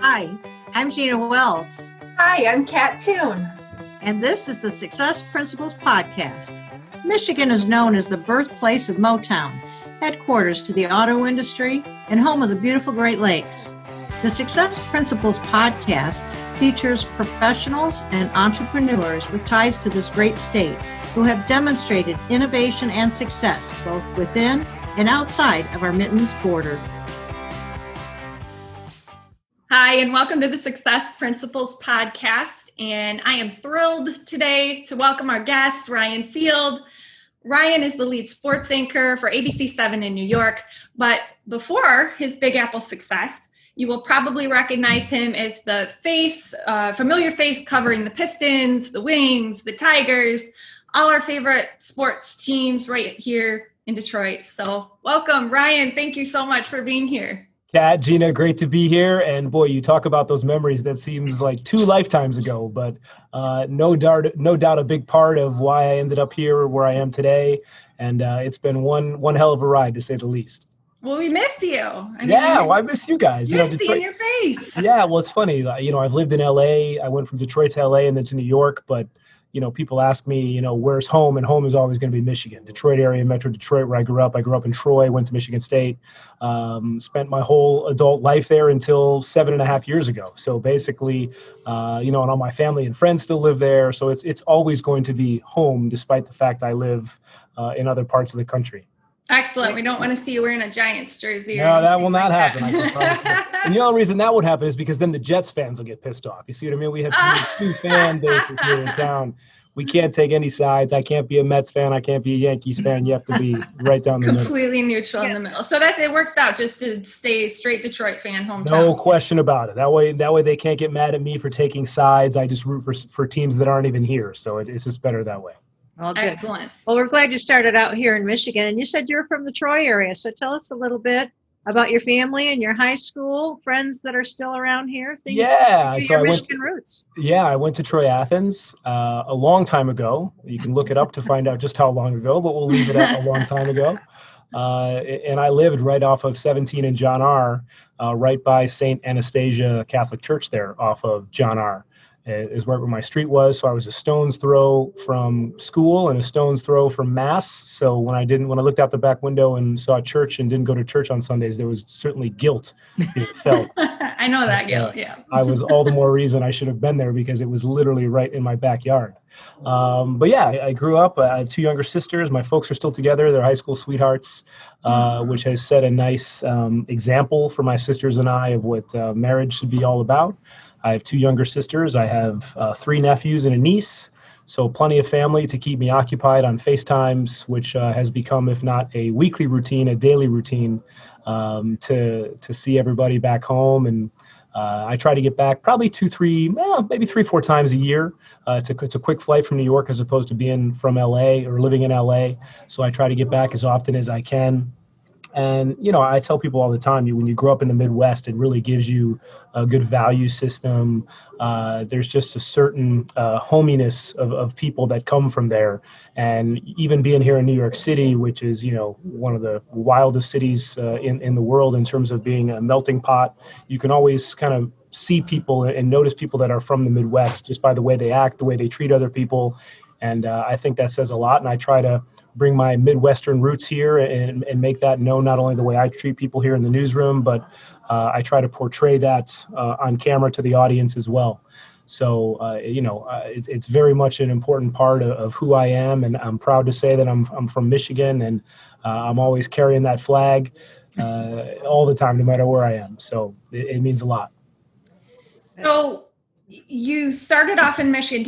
Hi, I'm Gina Wells, Hi, I'm Kat Toon. and this is the Success Principles Podcast. Michigan is known as the birthplace of Motown, headquarters to the auto industry, and home of the beautiful Great Lakes. The Success Principles Podcast features professionals and entrepreneurs with ties to this great state who have demonstrated innovation and success both within and outside of our Mittens border. Hi, and welcome to the Success Principles Podcast. And I am thrilled today to welcome our guest, Ryan Field. Ryan is the lead sports anchor for ABC7 in New York. But before his Big Apple success, you will probably recognize him as the familiar face covering the Pistons, the Wings, the Tigers, all our favorite sports teams right here in Detroit. So welcome, Ryan. Thank you so much for being here. Kat, Gina, great to be here. And boy, you talk about those memories that seems like 2 lifetimes ago, but no doubt a big part of why I ended up here where I am today. And it's been one hell of a ride, to say the least. Well, we missed you. I miss you guys. Misty in your face. Yeah, well, it's funny. I've lived in LA. I went from Detroit to LA and then to New York, but people ask me, where's home? And home is always going to be Michigan, Detroit area, Metro Detroit, where I grew up. I grew up in Troy, went to Michigan State, spent my whole adult life there until 7.5 years ago. So basically, and all my family and friends still live there. So it's always going to be home, despite the fact I live in other parts of the country. Excellent. We don't want to see you wearing a Giants jersey. No, that will not happen. I can promise you. And the only reason that would happen is because then the Jets fans will get pissed off. You see what I mean? We have two fan bases here in town. We can't take any sides. I can't be a Mets fan. I can't be a Yankees fan. You have to be right down the middle. Completely neutral in the middle. So it works out just to stay straight Detroit fan hometown. No question about it. That way they can't get mad at me for taking sides. I just root for teams that aren't even here. So it's just better that way. Well, good. Excellent. Well, we're glad you started out here in Michigan, and you said you're from the Troy area. So tell us a little bit about your family and your high school friends that are still around here. Michigan roots. Yeah, I went to Troy Athens a long time ago. You can look it up to find out just how long ago, but we'll leave it at a long time ago. And I lived right off of 17 and John R., right by St. Anastasia Catholic Church there off of John R. Is where my street was. So I was a stone's throw from school and a stone's throw from mass. So when I looked out the back window and saw church and didn't go to church on Sundays, there was certainly guilt being felt. I know that guilt, yeah. I was all the more reason I should have been there because it was literally right in my backyard. But yeah, I grew up. I have 2 younger sisters. My folks are still together. They're high school sweethearts, which has set a nice example for my sisters and I of what marriage should be all about. I have 2 younger sisters. I have 3 nephews and a niece. So plenty of family to keep me occupied on FaceTimes, which has become, if not a weekly routine, a daily routine to see everybody back home. And I try to get back probably maybe 3-4 times a year. It's a quick flight from New York as opposed to being from LA or living in LA. So I try to get back as often as I can. And, I tell people all the time, when you grow up in the Midwest, it really gives you a good value system. There's just a certain hominess of people that come from there. And even being here in New York City, which is, one of the wildest cities in the world in terms of being a melting pot, you can always kind of see people and notice people that are from the Midwest just by the way they act, the way they treat other people. And I think that says a lot. And I try to bring my Midwestern roots here and make that known, not only the way I treat people here in the newsroom, but I try to portray that on camera to the audience as well. So, it's very much an important part of who I am. And I'm proud to say that I'm from Michigan, and I'm always carrying that flag all the time, no matter where I am. So it means a lot. So you started off in Michigan.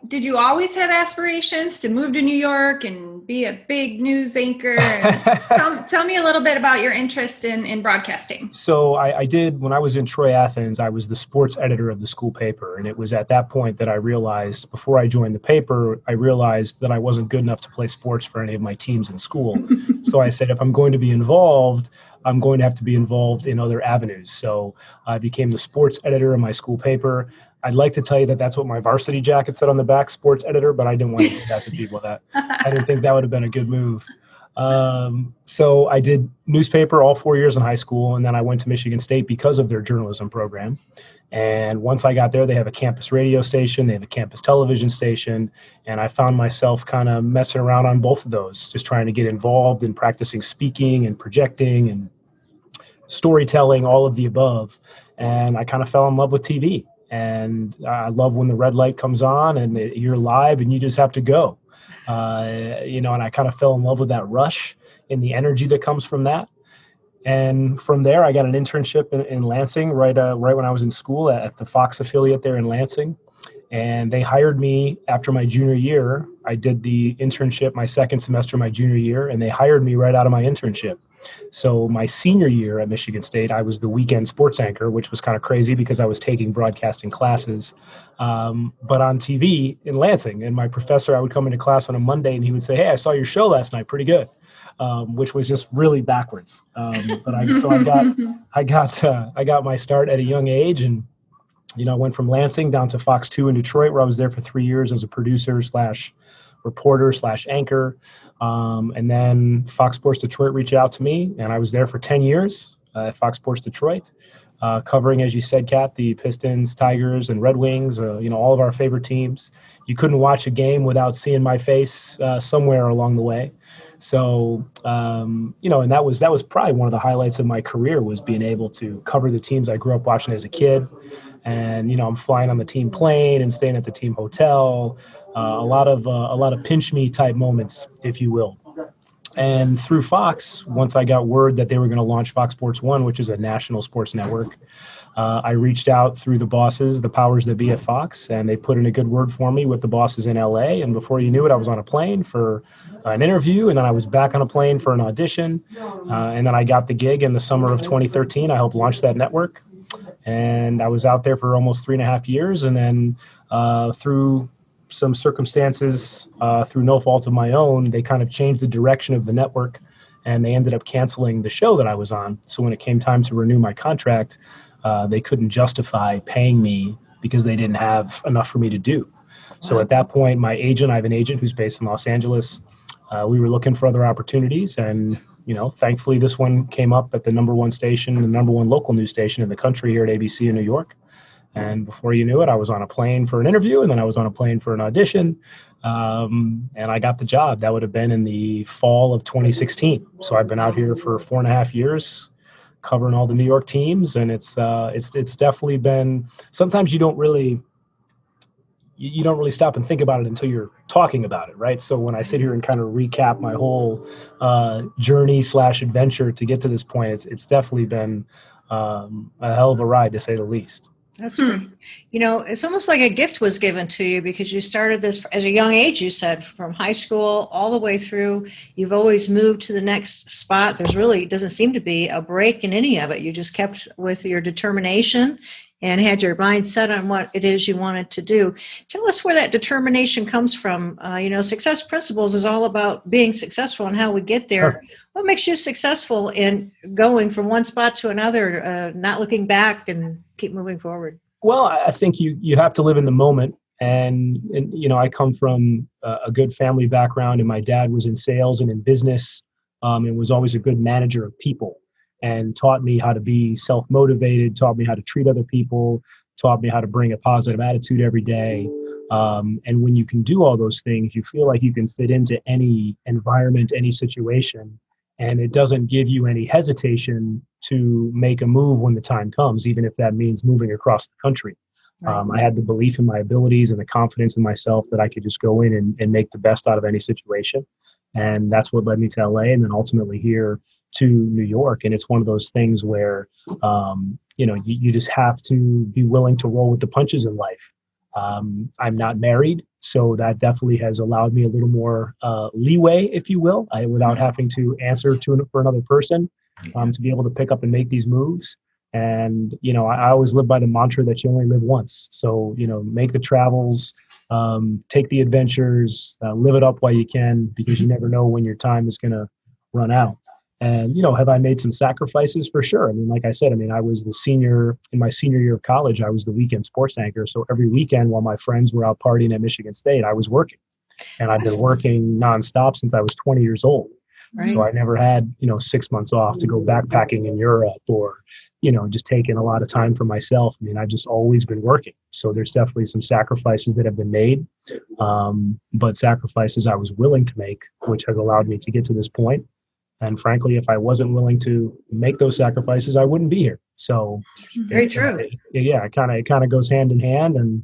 Did you always have aspirations to move to New York and be a big news anchor? Tell me a little bit about your interest in broadcasting. So I did, when I was in Troy Athens, I was the sports editor of the school paper. And it was at that point that I realized, before I joined the paper, I realized that I wasn't good enough to play sports for any of my teams in school. So I said, if I'm going to be involved, I'm going to have to be involved in other avenues. So I became the sports editor of my school paper. I'd like to tell you that that's what my varsity jacket said on the back, sports editor, but I didn't want to do that to people. I didn't think that would have been a good move. So I did newspaper all 4 years in high school, and then I went to Michigan State because of their journalism program. And once I got there, they have a campus radio station, they have a campus television station, and I found myself kind of messing around on both of those, just trying to get involved in practicing speaking and projecting and storytelling, all of the above. And I kind of fell in love with TV. And I love when the red light comes on and you're live and you just have to go. And I kind of fell in love with that rush and the energy that comes from that. And from there, I got an internship in Lansing right when I was in school at the Fox affiliate there in Lansing. And they hired me after my junior year. I did the internship my second semester, my junior year, and they hired me right out of my internship. So my senior year at Michigan State, I was the weekend sports anchor, which was kind of crazy because I was taking broadcasting classes, but on TV in Lansing. And my professor, I would come into class on a Monday and he would say, "Hey, I saw your show last night. Pretty good." Which was just really backwards. But I got my start at a young age, and I went from Lansing down to Fox 2 in Detroit, where I was there for 3 years as a producer / reporter / anchor. And then Fox Sports Detroit reached out to me, and I was there for 10 years at Fox Sports Detroit, covering, as you said, Kat, the Pistons, Tigers, and Red Wings, all of our favorite teams. You couldn't watch a game without seeing my face somewhere along the way. So, and that was probably one of the highlights of my career, was being able to cover the teams I grew up watching as a kid. And, I'm flying on the team plane and staying at the team hotel, a lot of pinch me type moments, if you will. And through Fox, once I got word that they were going to launch Fox Sports 1, which is a national sports network, I reached out through the bosses, the powers that be at Fox, and they put in a good word for me with the bosses in LA. And before you knew it, I was on a plane for an interview, and then I was back on a plane for an audition. And then I got the gig in the summer of 2013. I helped launch that network. And I was out there for almost 3.5 years. And then through some circumstances, through no fault of my own, they kind of changed the direction of the network, and they ended up canceling the show that I was on. So when it came time to renew my contract, they couldn't justify paying me because they didn't have enough for me to do. So at that point, I have an agent who's based in Los Angeles. We were looking for other opportunities, and thankfully this one came up at the number one station, the number one local news station in the country here at ABC in New York. And before you knew it, I was on a plane for an interview, and then I was on a plane for an audition, and I got the job. That would have been in the fall of 2016. So I've been out here for 4.5 years, covering all the New York teams, and it's definitely been. Sometimes you don't really stop and think about it until you're talking about it, right? So when I sit here and kind of recap my whole journey / adventure to get to this point, it's definitely been a hell of a ride, to say the least. That's great. It's almost like a gift was given to you, because you started this as a young age, you said, from high school all the way through. You've always moved to the next spot. There's really doesn't seem to be a break in any of it. You just kept with your determination and had your mind set on what it is you wanted to do. Tell us where that determination comes from. Success Principles is all about being successful and how we get there. Sure. What makes you successful in going from one spot to another, not looking back and keep moving forward? Well, I think you have to live in the moment. And I come from a good family background, and my dad was in sales and in business, and was always a good manager of people, and taught me how to be self-motivated, taught me how to treat other people, taught me how to bring a positive attitude every day. And when you can do all those things, you feel like you can fit into any environment, any situation, and it doesn't give you any hesitation to make a move when the time comes, even if that means moving across the country. Right. I had the belief in my abilities and the confidence in myself that I could just go in and make the best out of any situation. And that's what led me to LA, and then ultimately here to New York. And it's one of those things where, you just have to be willing to roll with the punches in life. I'm not married, so that definitely has allowed me a little more leeway, if you will, without having to answer for another person, to be able to pick up and make these moves. And, I always live by the mantra that you only live once. So, make the travels, take the adventures, live it up while you can, because you never know when your time is going to run out. And, have I made some sacrifices? For sure. Like I said, I was in my senior year of college, I was the weekend sports anchor. So every weekend while my friends were out partying at Michigan State, I was working. And I've been working nonstop since I was 20 years old. Right. So I never had, 6 months off to go backpacking in Europe or, just taking a lot of time for myself. I mean, I've just always been working. So there's definitely some sacrifices that have been made, but sacrifices I was willing to make, which has allowed me to get to this point. And frankly, if I wasn't willing to make those sacrifices, I wouldn't be here. So Very true. It kind of goes hand in hand. And,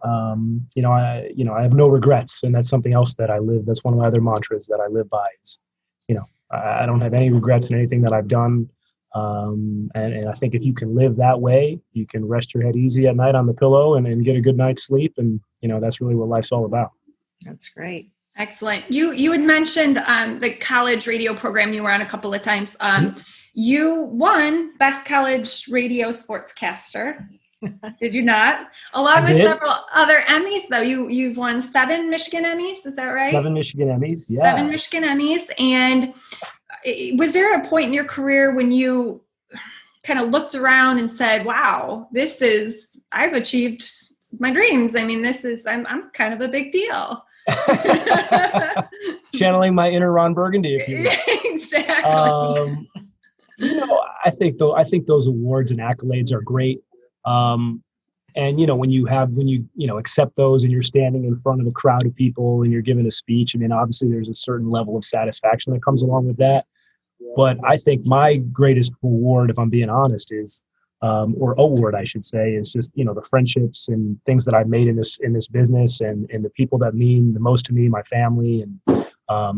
I have no regrets. And that's something else that I live. That's one of my other mantras that I live by is, I don't have any regrets in anything that I've done. And I think if you can live that way, you can rest your head easy at night on the pillow and get a good night's sleep. And, that's really what life's all about. That's great. Excellent. You had mentioned the college radio program you were on a couple of times. You won Best College Radio Sportscaster. Did you not? Along with several other Emmys, though. You've won 7 Michigan Emmys. Is that right? 7 Michigan Emmys. Yeah. 7 Michigan Emmys. And was there a point in your career when you kind of looked around and said, wow, I've achieved my dreams. I mean, I'm kind of a big deal. Channeling my inner Ron Burgundy, if you will. Exactly. I think those awards and accolades are great. And when you accept those and you're standing in front of a crowd of people and you're giving a speech, I mean, obviously there's a certain level of satisfaction that comes along with that. But I think my greatest reward, if I'm being honest, is, or award, I should say, is just, the friendships and things that I've made in this business and the people that mean the most to me, my family, and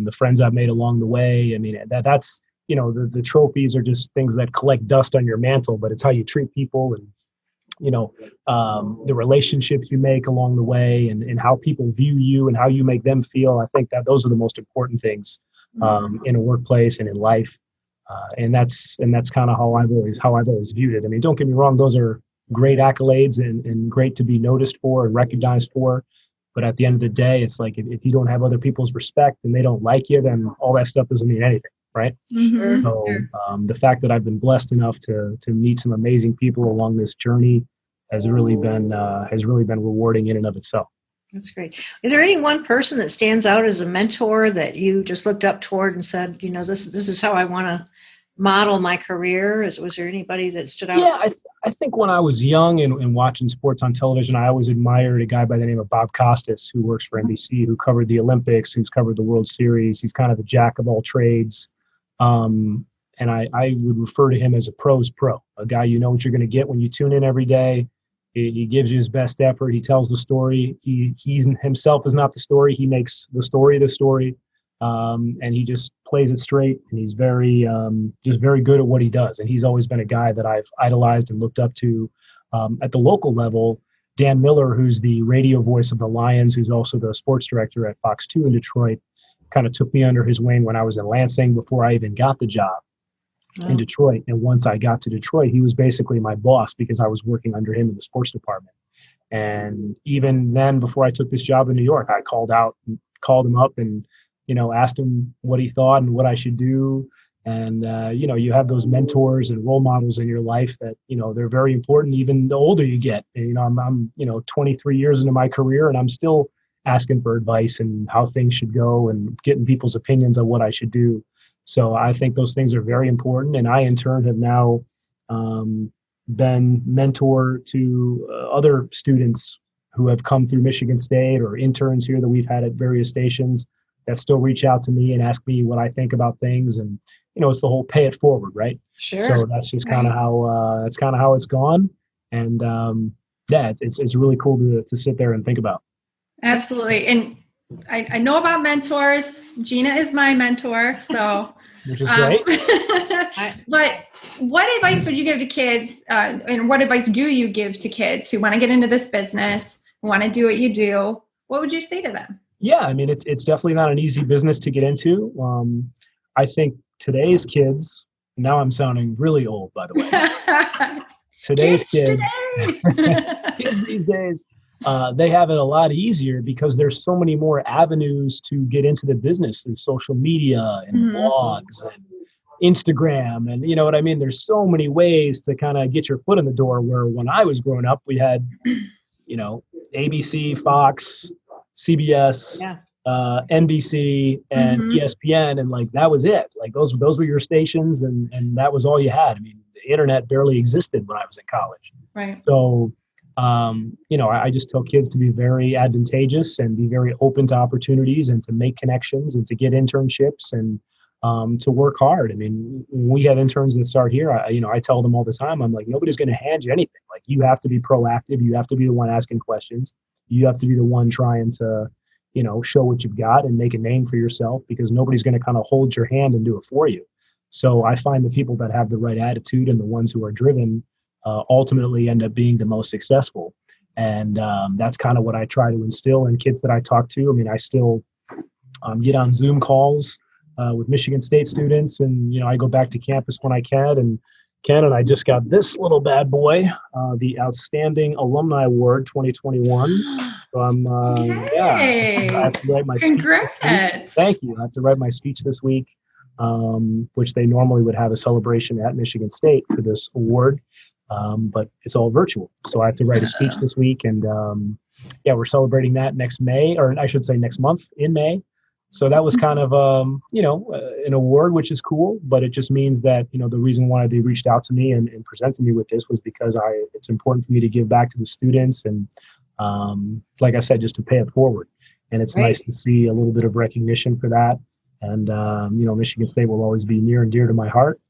the friends I've made along the way. I mean, that's, the trophies are just things that collect dust on your mantle, but it's how you treat people and, the relationships you make along the way and how people view you and how you make them feel. I think that those are the most important things in a workplace and in life. And that's kind of how I've always viewed it. I mean, don't get me wrong; those are great accolades and great to be noticed for and recognized for. But at the end of the day, it's like if you don't have other people's respect and they don't like you, then all that stuff doesn't mean anything, right? Mm-hmm. So the fact that I've been blessed enough to meet some amazing people along this journey has really been rewarding in and of itself. That's great. Is there any one person that stands out as a mentor that you just looked up toward and said, this is how I want to model my career? Was there anybody that stood out? Yeah, I think when I was young and watching sports on television, I always admired a guy by the name of Bob Costas, who works for NBC, who covered the Olympics, who's covered the World Series. He's kind of the jack of all trades. And I would refer to him as a pro's pro, a guy you know what you're going to get when you tune in every day. He gives you his best effort. He tells the story. He's himself is not the story. He makes the story the story. And he just plays it straight. And he's very good at what he does. And he's always been a guy that I've idolized and looked up to. At the local level, Dan Miller, who's the radio voice of the Lions, who's also the sports director at Fox 2 in Detroit, kind of took me under his wing when I was in Lansing before I even got the job in Detroit. And once I got to Detroit, he was basically my boss because I was working under him in the sports department. And even then, before I took this job in New York, I called him up and, asked him what he thought and what I should do. And, you have those mentors and role models in your life that, they're very important, even the older you get. And, I'm 23 years into my career and I'm still asking for advice and how things should go and getting people's opinions on what I should do. So I think those things are very important. And I, in turn, have now been mentor to other students who have come through Michigan State or interns here that we've had at various stations that still reach out to me and ask me what I think about things. And, it's the whole pay it forward, right? Sure. So that's just kind of how it's gone. And it's really cool to sit there and think about. Absolutely. And I know about mentors. Gina is my mentor, so which is great. But what advice would you give to kids, and what advice do you give to kids who want to get into this business, who want to do what you do? What would you say to them? Yeah, I mean, it's definitely not an easy business to get into. I think today's kids, now I'm sounding really old, by the way. Today's kids these days, they have it a lot easier because there's so many more avenues to get into the business through social media and blogs and Instagram. And you know what I mean? There's so many ways to kind of get your foot in the door, where when I was growing up, we had, ABC, Fox, CBS, NBC and ESPN, and like that was it. Like those were your stations, and that was all you had. I mean, the internet barely existed when I was in college. Right. So, I just tell kids to be very advantageous and be very open to opportunities and to make connections and to get internships and to work hard. I mean, when we have interns that start here, I tell them all the time, I'm like, nobody's going to hand you anything. Like, you have to be proactive. You have to be the one asking questions. You have to be the one trying to, show what you've got and make a name for yourself, because nobody's going to kind of hold your hand and do it for you. So I find the people that have the right attitude and the ones who are driven ultimately end up being the most successful. And that's kind of what I try to instill in kids that I talk to. I mean, I still get on Zoom calls with Michigan State students, and I go back to campus when I can. And Ken and I just got this little bad boy, the Outstanding Alumni Award 2021. So I have to write my Congrats. speech. Thank you. I have to write my speech this week, which they normally would have a celebration at Michigan State for this award, but it's all virtual. So I have to write a speech this week, and we're celebrating that next May, or I should say next month in May. So that was kind of, an award, which is cool, but it just means that, the reason why they reached out to me and presented me with this was because it's important for me to give back to the students and, like I said, just to pay it forward. And it's nice to see a little bit of recognition for that. And, Michigan State will always be near and dear to my heart.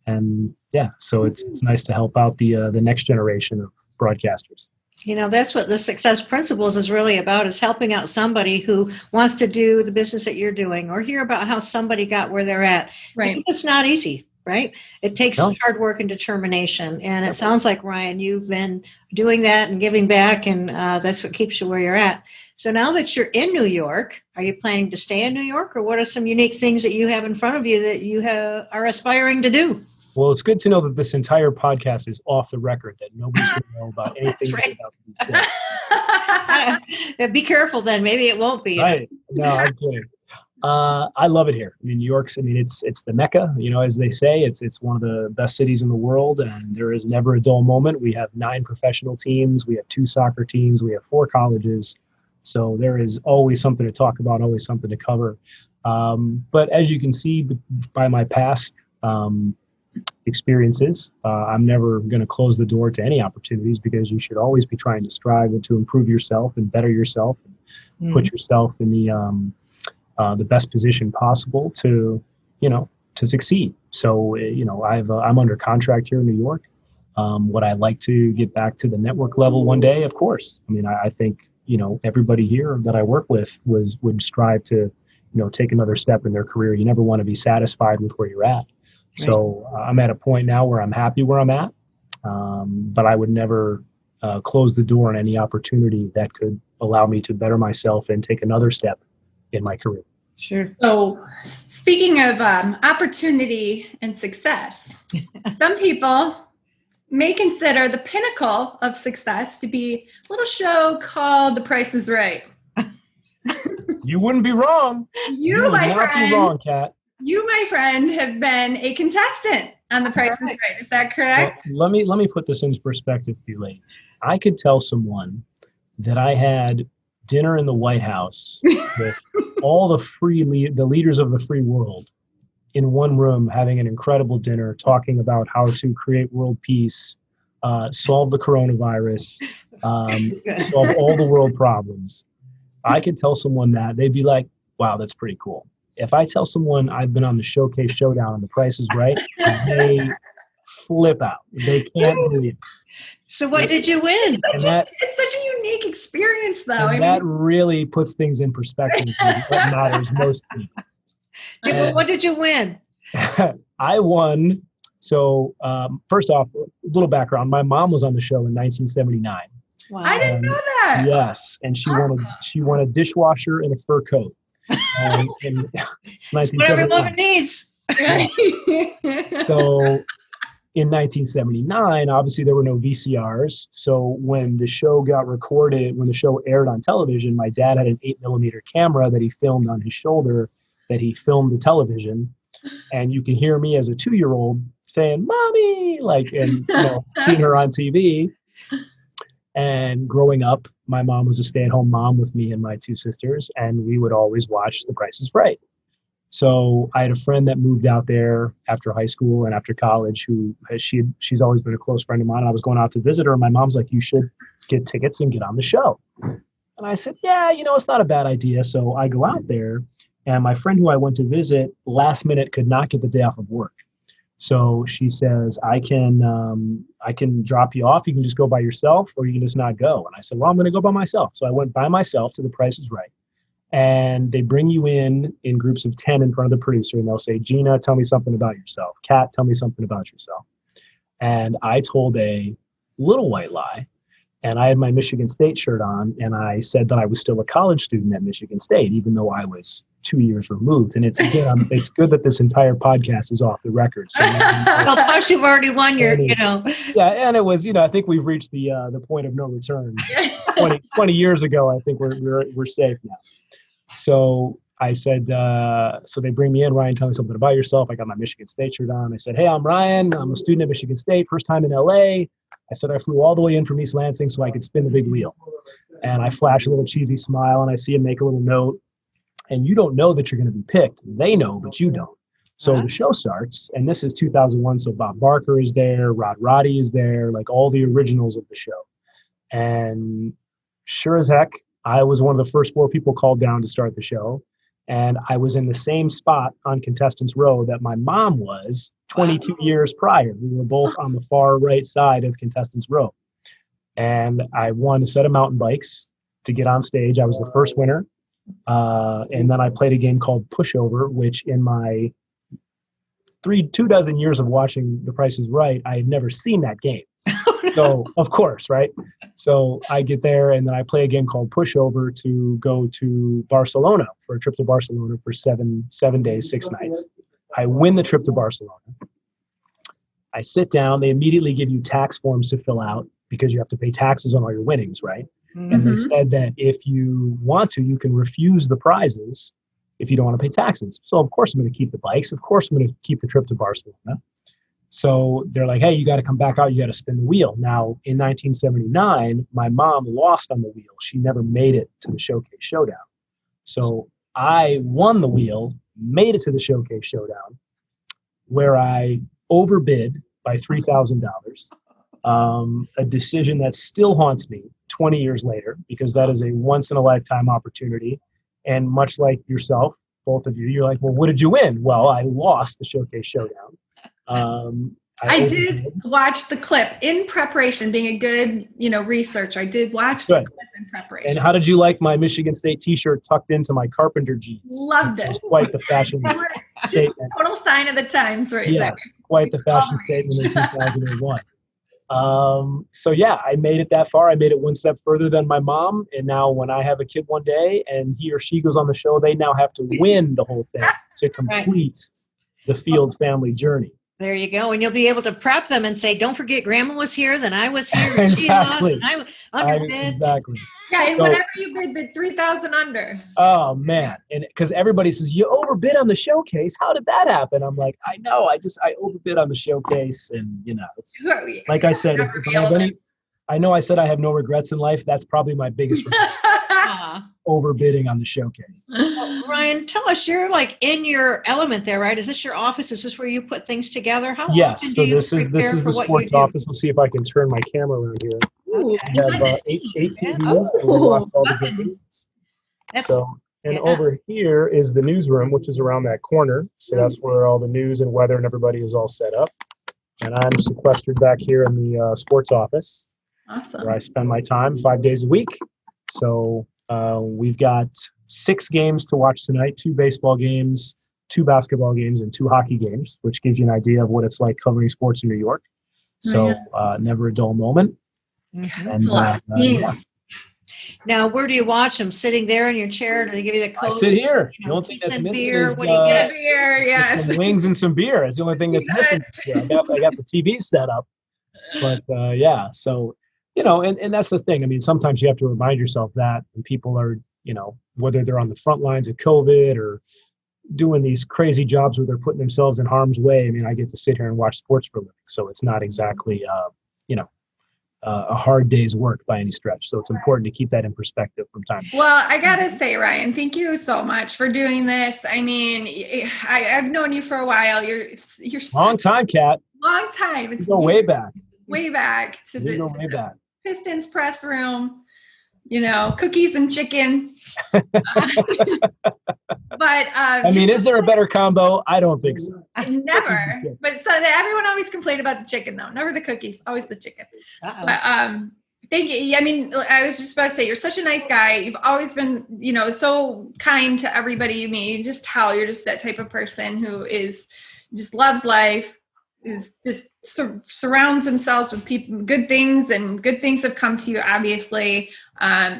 And so it's nice to help out the next generation of broadcasters. That's what the Success Principles is really about, is helping out somebody who wants to do the business that you're doing, or hear about how somebody got where they're at. Right. Because it's not easy, right? It takes hard work and determination. And it sounds like, Ryan, you've been doing that and giving back, and that's what keeps you where you're at. So now that you're in New York, are you planning to stay in New York, or what are some unique things that you have in front of you that you are aspiring to do? Well, it's good to know that this entire podcast is off the record, that nobody's going to know about anything that's about to be said. Be careful then. Maybe it won't be. Right. No, I'm kidding. I love it here. I mean, New York's, it's the Mecca, as they say. It's one of the best cities in the world, and there is never a dull moment. We have 9 professional teams. We have 2 soccer teams. We have 4 colleges. So there is always something to talk about, always something to cover. But as you can see by my past experiences, I'm never going to close the door to any opportunities, because you should always be trying to strive and to improve yourself and better yourself and put yourself in the best position possible to succeed. So I'm under contract here in New York. Would I like to get back to the network level one day? Of course. I mean, I think everybody here that I work with would strive to take another step in their career. You never want to be satisfied with where you're at. So I'm at a point now where I'm happy where I'm at, but I would never close the door on any opportunity that could allow me to better myself and take another step in my career. Sure. So speaking of opportunity and success, some people may consider the pinnacle of success to be a little show called The Price is Right. You wouldn't be wrong. You would not be wrong, Kat. You, my friend, have been a contestant on The Price is Right. Is that correct? Well, let me put this into perspective for you ladies. I could tell someone that I had dinner in the White House with all the leaders of the free world in one room, having an incredible dinner, talking about how to create world peace, solve the coronavirus, solve all the world problems. I could tell someone that, they'd be like, wow, that's pretty cool. If I tell someone I've been on the Showcase Showdown and The Price is Right, they flip out. They can't believe it. So what did you win? It's such a unique experience, though. That really puts things in perspective for what matters most to me. What did you win? I won. So first off, a little background. My mom was on the show in 1979. Wow. I didn't know that. Yes, and she won a dishwasher and a fur coat. And it's what every woman needs. So in 1979, obviously there were no VCRs. So when the show got recorded, when the show aired on television, my dad had an 8mm camera that he filmed on his shoulder, that he filmed the television. And you can hear me as a 2-year-old saying, "Mommy," and seeing her on TV. And growing up, my mom was a stay-at-home mom with me and my two sisters, and we would always watch The Price is Right. So I had a friend that moved out there after high school and after college she's always been a close friend of mine. And I was going out to visit her, and my mom's like, you should get tickets and get on the show. And I said, yeah, it's not a bad idea. So I go out there, and my friend who I went to visit last minute could not get the day off of work. So she says, I can drop you off. You can just go by yourself, or you can just not go. And I said, well, I'm going to go by myself. So I went by myself to The Price is Right. And they bring you in groups of 10 in front of the producer, and they'll say, Gina, tell me something about yourself. Kat, tell me something about yourself. And I told a little white lie, and I had my Michigan State shirt on, and I said that I was still a college student at Michigan State, even though I was 2 years removed. And it's good that this entire podcast is off the record. So well, plus you've already won your, Yeah, and it was, I think we've reached the point of no return. 20 years ago, I think we're safe now. So I said, so they bring me in, Ryan, tell me something about yourself. I got my Michigan State shirt on. I said, hey, I'm Ryan. I'm a student at Michigan State, first time in LA. I said, I flew all the way in from East Lansing so I could spin the big wheel. And I flash a little cheesy smile, and I see him make a little note. And you don't know that you're going to be picked. They know, but you don't. So the show starts, and this is 2001. So Bob Barker is there, Rod Roddy is there, like all the originals of the show. And sure as heck, I was one of the first 4 people called down to start the show. And I was in the same spot on Contestants Row that my mom was 22 years prior. We were both on the far right side of Contestants Row. And I won a set of mountain bikes to get on stage. I was the first winner. And then I played a game called Pushover, which in my 2 dozen years of watching The Price is Right, I had never seen that game. So, of course, right? So I get there, and then I play a game called Pushover to go to Barcelona for a trip to Barcelona for 7 days, 6 nights. I win the trip to Barcelona. I sit down. They immediately give you tax forms to fill out because you have to pay taxes on all your winnings, right? Mm-hmm. And they said that if you want to, you can refuse the prizes if you don't want to pay taxes. So, of course, I'm going to keep the bikes. Of course, I'm going to keep the trip to Barcelona. So they're like, hey, you got to come back out. You got to spin the wheel. Now, in 1979, my mom lost on the wheel. She never made it to the Showcase Showdown. So I won the wheel, made it to the Showcase Showdown, where I overbid by $3,000. A decision that still haunts me 20 years later, because that is a once-in-a-lifetime opportunity. And much like yourself, both of you, you're like, well, what did you win? Well, I lost the Showcase Showdown. I did watch the clip in preparation, being a good, researcher. I did watch the clip in preparation. And how did you like my Michigan State t-shirt tucked into my carpenter jeans? Loved it. It was quite the fashion statement. Total sign of the times right there. Quite the fashion statement in 2001. So yeah, I made it that far. I made it one step further than my mom. And now when I have a kid one day and he or she goes on the show, they now have to win the whole thing to complete the Field family journey. There you go. And you'll be able to prep them and say, don't forget grandma was here, then I was here, and she lost, and I underbid. Exactly. Yeah, and whatever you bid 3,000 under. Oh, man. And because everybody says, you overbid on the Showcase. How did that happen? I'm like, I know. I overbid on the Showcase. And, it's like I said, I know I said I have no regrets in life. That's probably my biggest regret. Overbidding on the Showcase. Well, Ryan, tell us, you're like in your element there, right? Is this your office? Is this where you put things together? How often do you prepare for what you do? This is the sports office. Let's see if I can turn my camera around here. Ooh, I have 8 TVs. Over here is the newsroom, which is around that corner. So that's where all the news and weather and everybody is all set up. And I'm sequestered back here in the sports office. Awesome. Where I spend my time 5 days a week. So we've got 6 games to watch tonight, 2 baseball games, 2 basketball games, and 2 hockey games, which gives you an idea of what it's like covering sports in New York. So never a dull moment. Mm-hmm. And, Now, where do you watch them? Sitting there in your chair? Do they give you the code? I sit here. The only thing that's missing beer. is what do you get? Beer, yes. some wings and some beer. It's the only thing that's missing. I got the TV set up. But, so... and that's the thing. I mean, sometimes you have to remind yourself that when people are, whether they're on the front lines of COVID or doing these crazy jobs where they're putting themselves in harm's way. I mean, I get to sit here and watch sports for a living. So it's not exactly, a hard day's work by any stretch. So it's important to keep that in perspective from time to time. Well, I gotta say, Ryan, thank you so much for doing this. I mean, I've known you for a while. You're Long time, Kat. long time. It's Go way back. way back to We go way the back. Pistons press room. Cookies and chicken. But I mean, is there a better combo? I don't think so. never. But so everyone always complained about the chicken, though. Never the cookies, always the chicken. Uh-oh. But thank you. I mean, I was just about to say, you're such a nice guy. You've always been, so kind to everybody you meet. You can just tell you're just that type of person who just loves life, is just surrounds themselves with people, good things, and good things have come to you, obviously.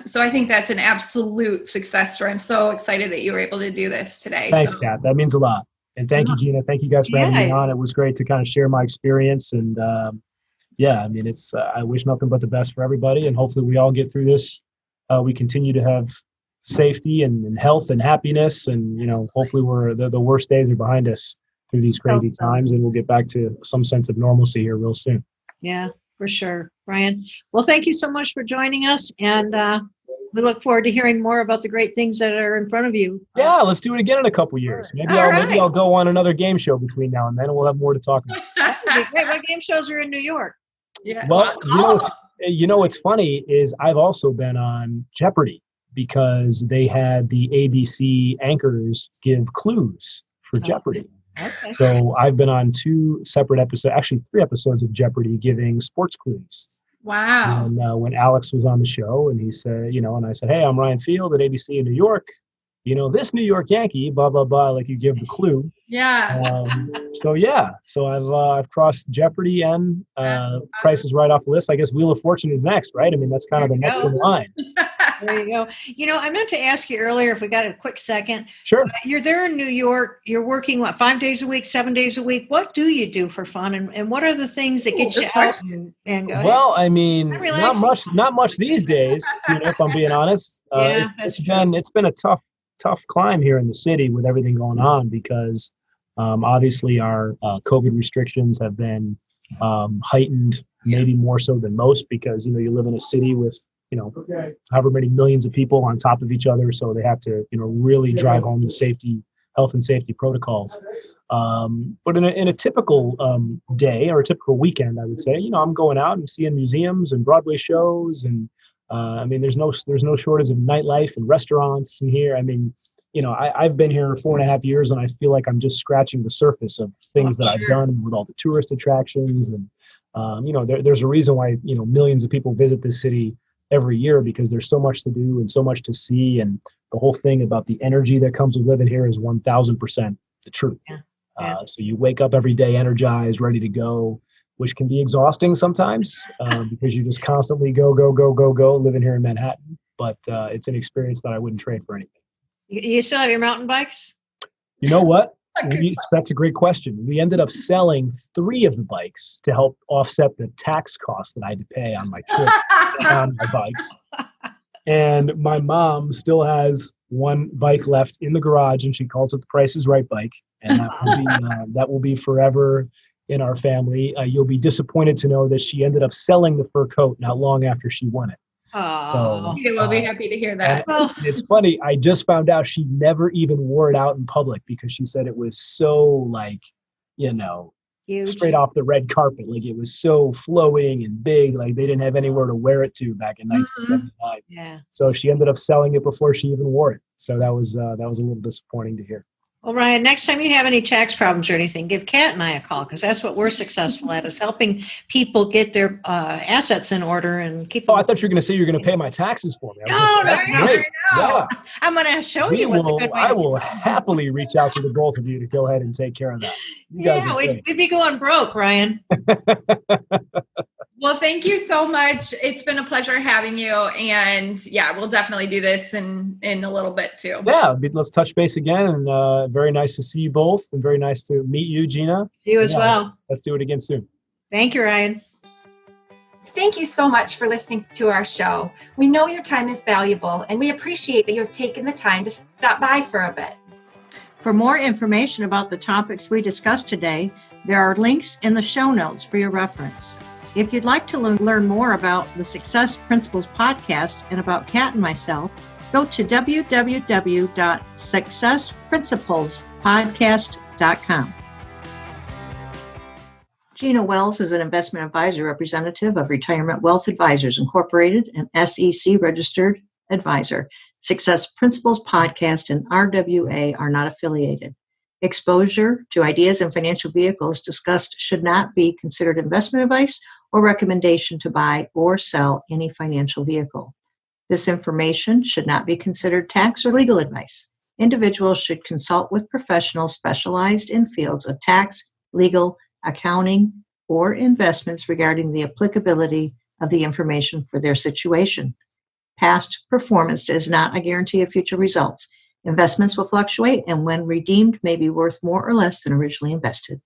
So I think that's an absolute success story. I'm so excited that you were able to do this today. Thanks, Kat. That means a lot. And thank you, Gina. Thank you guys for having me on. It was great to kind of share my experience. And I mean, it's I wish nothing but the best for everybody. And hopefully we all get through this. We continue to have safety and health and happiness. And, hopefully the worst days are behind us through these crazy times, and we'll get back to some sense of normalcy here real soon. Yeah, for sure, Ryan. Well, thank you so much for joining us, and we look forward to hearing more about the great things that are in front of you. Yeah, let's do it again in a couple years. Maybe I'll go on another game show between now and then, and we'll have more to talk about. That would be great. What game shows are in New York? Yeah. Well, what's funny is I've also been on Jeopardy because they had the ABC anchors give clues for Jeopardy. Okay. So I've been on 2 separate episodes, actually 3 episodes of Jeopardy giving sports clues. Wow. And when Alex was on the show and he said, and I said, hey, I'm Ryan Field at ABC in New York. This New York Yankee, blah, blah, blah, like you give the clue. Yeah. So I've crossed Jeopardy and Price is Right off the list. I guess Wheel of Fortune is next, right? I mean, that's kind of the next in line. There you go. I meant to ask you earlier if we got a quick second. Sure. You're there in New York. You're working, 5 days a week, 7 days a week? What do you do for fun? And what are the things that get you out and go? Well, I mean, not much these days, if I'm being honest. It's been a tough climb here in the city with everything going on because obviously our COVID restrictions have been heightened, maybe more so than most because, you live in a city with, however many millions of people on top of each other. So they have to, really drive home the health and safety protocols. But in a typical day or a typical weekend, I would say, I'm going out and seeing museums and Broadway shows. And I mean, there's no shortage of nightlife and restaurants in here. I mean, I've been here 4.5 years and I feel like I'm just scratching the surface of things that I've done with all the tourist attractions. And, there's a reason why, millions of people visit this city every year because there's so much to do and so much to see. And the whole thing about the energy that comes with living here is 1000% the truth. Yeah. So you wake up every day energized, ready to go, which can be exhausting sometimes because you just constantly go living here in Manhattan. But it's an experience that I wouldn't trade for anything. You still have your mountain bikes? You know what? That's a great question. We ended up selling 3 of the bikes to help offset the tax costs that I had to pay on my trip on my bikes. And my mom still has 1 bike left in the garage, and she calls it the Price is Right bike. And that will be forever in our family. You'll be disappointed to know that she ended up selling the fur coat not long after she won it. Oh, we'll be happy to hear that. It's funny. I just found out she never even wore it out in public because she said it was so huge. Straight off the red carpet. Like it was so flowing and big. Like they didn't have anywhere to wear it to back in 1979. Yeah. So she ended up selling it before she even wore it. So that was a little disappointing to hear. Well, Ryan, next time you have any tax problems or anything, give Kat and I a call because that's what we're successful at is helping people get their assets in order and keep them. I thought you were going to say you're going to pay my taxes for me. No. Yeah. I'm going to show you what's a good way. I will happily reach out to the both of you to go ahead and take care of that. We'd be going broke, Ryan. Well, thank you so much. It's been a pleasure having you. And we'll definitely do this in a little bit too. Yeah, let's touch base again. And very nice to see you both and very nice to meet you, Gina. You as well. Let's do it again soon. Thank you, Ryan. Thank you so much for listening to our show. We know your time is valuable and we appreciate that you have taken the time to stop by for a bit. For more information about the topics we discussed today, there are links in the show notes for your reference. If you'd like to learn more about the Success Principles podcast and about Kat and myself, go to www.successprinciplespodcast.com. Gina Wells is an investment advisor representative of Retirement Wealth Advisors Incorporated, an SEC registered advisor. Success Principles podcast and RWA are not affiliated. Exposure to ideas and financial vehicles discussed should not be considered investment advice or recommendation to buy or sell any financial vehicle. This information should not be considered tax or legal advice. Individuals should consult with professionals specialized in fields of tax, legal, accounting, or investments regarding the applicability of the information for their situation. Past performance is not a guarantee of future results. Investments will fluctuate and when redeemed may be worth more or less than originally invested.